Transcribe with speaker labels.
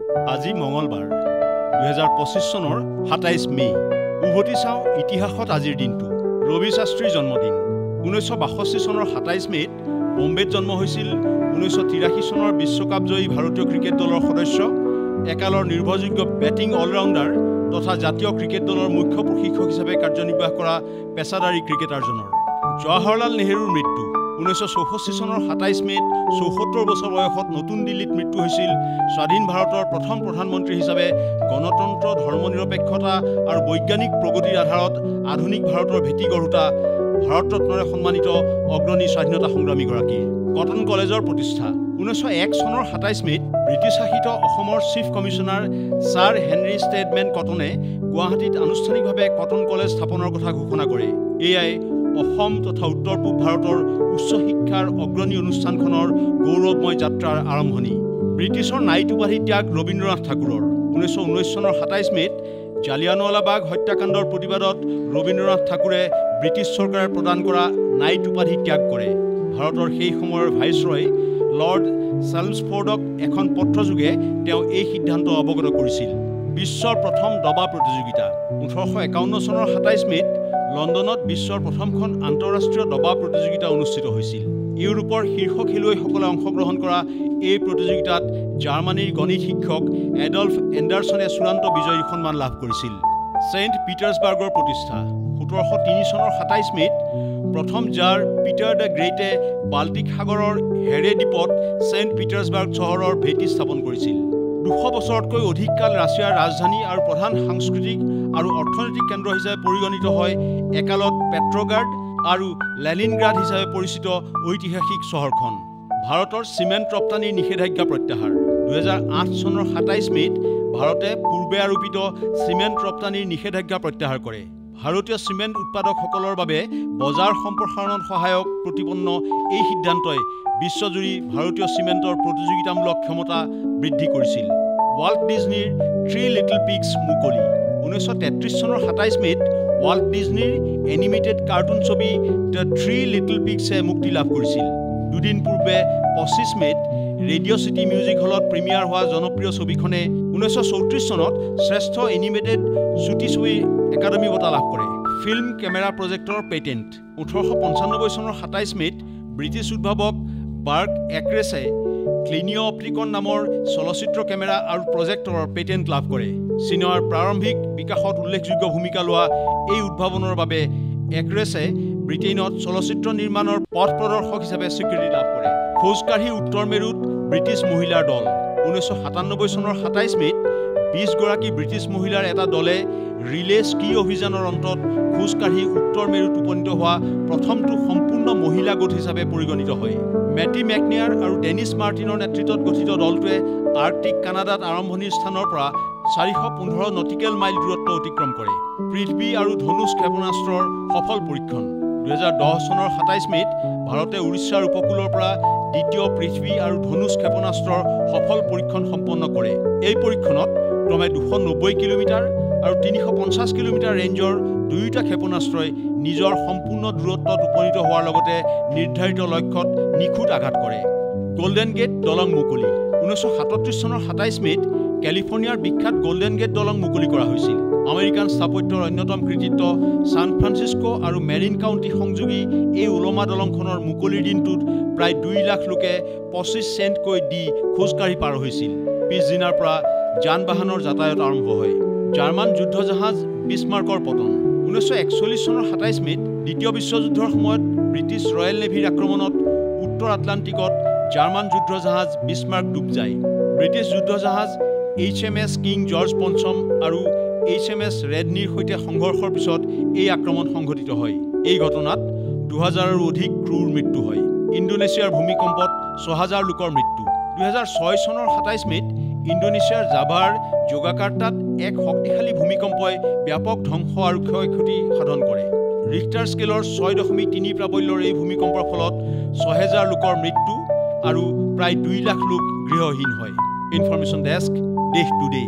Speaker 1: আজি মঙলবাৰ 2025 চনৰ 27 মে উভতি চাওঁ ইতিহাসত আজিৰ দিনটো ৰবি শাস্ত্ৰীৰ জন্মদিন 1962 চনৰ 27 মেত বম্বেত জন্ম হৈছিল 1983 চনৰ বিশ্বকাপ জয়ী ভাৰতীয় ক্ৰিকেট দলৰ সদস্য একালৰ নিৰ্ভৰযোগ্য বেটিং অলৰাউণ্ডাৰ তথা জাতীয় ক্ৰিকেট দলৰ মুখ্য প্ৰশিক্ষক হিচাপে কাৰ্যনিৰ্বাহ কৰা পেছাদাৰী ক্ৰিকেটাৰজনৰ জৱাহৰলাল নেহৰুৰ মৃত্যু 1964 চনৰ 27 মেত 74 বছৰ বয়সত নতুন দিল্লীত মৃত্যু হৈছিল স্বাধীন ভাৰতৰ প্ৰথম প্ৰধানমন্ত্ৰী হিচাপে গণতন্ত্ৰ ধৰ্মনিৰপেক্ষতা আৰু বৈজ্ঞানিক প্ৰগতিৰ আধাৰত আধুনিক ভাৰতৰ ভেটি গঢ়োতা ভাৰত ৰত্নৰে সন্মানিত অগ্ৰণী স্বাধীনতা সংগ্ৰামীগৰাকী কটন কলেজৰ প্ৰতিষ্ঠা 1901 চনৰ 27 মেত ব্ৰিটিছ শাসিত অসমৰ chief commissioner sir Henry Stedman কটনে গুৱাহাটীত আনুষ্ঠানিকভাৱে কটন কলেজ স্থাপনৰ কথা ঘোষণা কৰে এয়াই অসম তথা উত্তৰ পূব ভাৰতৰ উচ্চ শিক্ষাৰ অগ্ৰণী অনুষ্ঠানখনৰ গৌৰৱময় যাত্ৰাৰ আৰম্ভণি ব্ৰিটিছৰ নাইট উপাধি ত্যাগ ৰবীন্দ্ৰনাথ ঠাকুৰৰ 1919 চনৰ 27 মেত জালিয়ানৱালাবাগ হত্যাকাণ্ডৰ প্ৰতিবাদত ৰবীন্দ্ৰনাথ ঠাকুৰে ব্ৰিটিছ চৰকাৰে প্ৰদান কৰা নাইট উপাধি ত্যাগ কৰে ভাৰতৰ সেই সময়ৰ ভাইচৰয় লৰ্ড চেলমছফৰ্ডক এখন পত্ৰযোগে তেওঁ এই সিদ্ধান্ত অৱগত কৰিছিল বিশ্বৰ প্ৰথম দবা প্ৰতিযোগিতা 1851 চনৰ 27 মেত লণ্ডনত বিশ্বৰ প্ৰথমখন আন্তঃৰাষ্ট্ৰীয় দবা প্ৰতিযোগিতা অনুষ্ঠিত হৈছিল ইউৰোপৰ শীৰ্ষ খেলুৱৈসকলে অংশগ্ৰহণ কৰা এই প্ৰতিযোগিতাত জাৰ্মানীৰ গণিত শিক্ষক এডলফ এণ্ডাৰছনে চূড়ান্ত বিজয়ী সন্মান লাভ কৰিছিল ছেইণ্ট পিটাৰ্ছবাৰ্গৰ প্ৰতিষ্ঠা 1703 চনৰ 27 মেত প্ৰথম জাৰ পিটাৰ দ্য গ্ৰেটে বাল্টিক সাগৰৰ হেৰে দ্বীপত ছেইণ্ট পিটাৰ্ছবাৰ্গ চহৰৰ ভেটি স্থাপন কৰিছিল 200 বছৰতকৈ অধিক কাল ৰাছিয়াৰ ৰাজধানী আৰু প্ৰধান সাংস্কৃতিক আৰু অৰ্থনৈতিক কেন্দ্ৰ হিচাপে পৰিগণিত হয় একালত পেট্ৰগাৰ্ড আৰু লেনিনগ্ৰাড হিচাপে পৰিচিত ঐতিহাসিক চহৰখন ভাৰতৰ চিমেণ্ট ৰপ্তানিৰ নিষেধাজ্ঞা প্ৰত্যাহাৰ 2008 চনৰ 27 মেত ভাৰতে পূৰ্বে আৰোপিত চিমেণ্ট ৰপ্তানিৰ নিষেধাজ্ঞা প্ৰত্যাহাৰ কৰে ভাৰতীয় চিমেণ্ট উৎপাদকসকলৰ বাবে বজাৰ সম্প্ৰসাৰণত সহায়ক প্ৰতিপন্ন এই সিদ্ধান্তই বিশ্বজুৰি ভাৰতীয় চিমেণ্টৰ প্ৰতিযোগিতামূলক ক্ষমতা বৃদ্ধি কৰিছিল ৱাল্ট ডিজনীৰ 3 লিটল পিগছ মুকলি 1933 চনৰ 27 মেত ৱাল্ট ডিজনীৰ এনিমেটেড কাৰ্টুন ছবি দ্য 3 লিটল পিগছে মুক্তি লাভ কৰিছিল দুদিন পূৰ্বে 25 মেত ৰেডিঅ' চিটি মিউজিক হলত প্ৰিমিয়াৰ হোৱা জনপ্ৰিয় ছবিখনে 1934 চনত শ্ৰেষ্ঠ এনিমেটেড চুটি ছবিৰ একাডেমী বঁটা লাভ কৰে ফিল্ম কেমেৰা প্ৰজেক্টৰ পেটেণ্ট 1895 চনৰ 27 মেত ব্ৰিটিছ উদ্ভাৱক বাৰ্ক এক্ৰেছে ক্লিনিঅ' অপ্টিকন নামৰ চলচ্চিত্ৰ কেমেৰা আৰু প্ৰজেক্টৰৰ পেটেণ্ট লাভ কৰে চিনেমাৰ প্ৰাৰম্ভিক বিকাশত উল্লেখযোগ্য ভূমিকা লোৱা এই উদ্ভাৱনৰ বাবে এক্ৰেছে ব্ৰিটেইনত চলচ্চিত্ৰ নিৰ্মাণৰ পথ প্ৰদৰ্শক হিচাপে স্বীকৃতি লাভ কৰে খোজকাঢ়ি উত্তৰ মেৰুত ব্ৰিটিছ মহিলাৰ দল 1997 চনৰ 27 মেত 20 গৰাকী ব্ৰিটিছ মহিলাৰ এটা দলে ৰিলে স্কি অভিযানৰ অন্তত খোজকাঢ়ি উত্তৰ মেৰুত উপনীত হোৱা প্ৰথমটো সম্পূৰ্ণ মহিলা গোট হিচাপে পৰিগণিত হয় মেটি মেকনিয়াৰ আৰু ডেনিছ মাৰ্টিনৰ নেতৃত্বত গঠিত দলটোৱে আৰ্কটিক কানাডাত আৰম্ভণিৰ স্থানৰ পৰা 415 নটিকেল মাইল দূৰত্ব অতিক্ৰম কৰে পৃথিৱী আৰু ধনুষ ক্ষেপণাস্ত্ৰৰ সফল পৰীক্ষণ 2010 চনৰ 27 মেত ভাৰতে উৰিষ্যাৰ উপকূলৰ পৰা দ্বিতীয় পৃথিৱী আৰু ধনুষ ক্ষেপণাস্ত্ৰৰ সফল পৰীক্ষণ সম্পন্ন কৰে এই পৰীক্ষণত ক্ৰমে 290 কিলোমিটাৰ আৰু 350 কিলোমিটাৰ ৰেঞ্জৰ দুয়োটা ক্ষেপণাস্ত্ৰই নিজৰ সম্পূৰ্ণ দূৰত্বত উপনীত হোৱাৰ লগতে নিৰ্ধাৰিত লক্ষ্যত নিখুঁত আঘাত কৰে গোল্ডেন গেট দলং মুকলি 1937 চনৰ 27 মেত কেলিফৰ্ণিয়াৰ বিখ্যাত গোল্ডেন গেট দলং মুকলি কৰা হৈছিল আমেৰিকান স্থাপত্যৰ অন্যতম কৃতিত্ব সান ফ্ৰান্সিস্কো আৰু মেৰিন কাউণ্টি সংযোগী এই ওলমা দলংখনৰ মুকলিৰ দিনটোত প্ৰায় 2 লাখ লোকে 25 চেণ্টকৈ দি খোজকাঢ়ি পাৰ হৈছিল পিছদিনাৰ পৰা যান বাহনৰ যাতায়াত আৰম্ভ হয় জাৰ্মান যুদ্ধজাহাজ বিছমাৰ্কৰ পতন 1941 চনৰ 27 মেত দ্বিতীয় বিশ্বযুদ্ধৰ সময়ত ব্ৰিটিছ ৰয়েল নেভিৰ আক্ৰমণত উত্তৰ আটলাণ্টিকত জাৰ্মান যুদ্ধজাহাজ বিছমাৰ্ক ডুব যায় ব্ৰিটিছ যুদ্ধজাহাজ HMS কিং জৰ্জ পঞ্চম আৰু HMS ৰেডনিৰ সৈতে সংঘৰ্ষৰ পিছত এই আক্ৰমণ সংঘটিত হয় এই ঘটনাত 2000ৰো অধিক ক্ৰুৰ মৃত্যু হয় ইণ্ডোনেছিয়াৰ ভূমিকম্পত 6000 লোকৰ মৃত্যু 2006 চনৰ 27 মেত ইণ্ডোনেছিয়াৰ জাভাৰ যোগাকাৰ্টাত এক শক্তিশালী ভূমিকম্পই ব্যাপক ধ্বংস আৰু ক্ষয়ক্ষতি সাধন কৰে ৰিক্টাৰ স্কেলৰ 6.3 প্ৰাবল্যৰ এই ভূমিকম্পৰ ফলত 6000 লোকৰ মৃত্যু আৰু প্ৰায় 2 লাখ লোক গৃহহীন হয় ইনফৰমেশ্যন ডেস্ক দেশ টুডে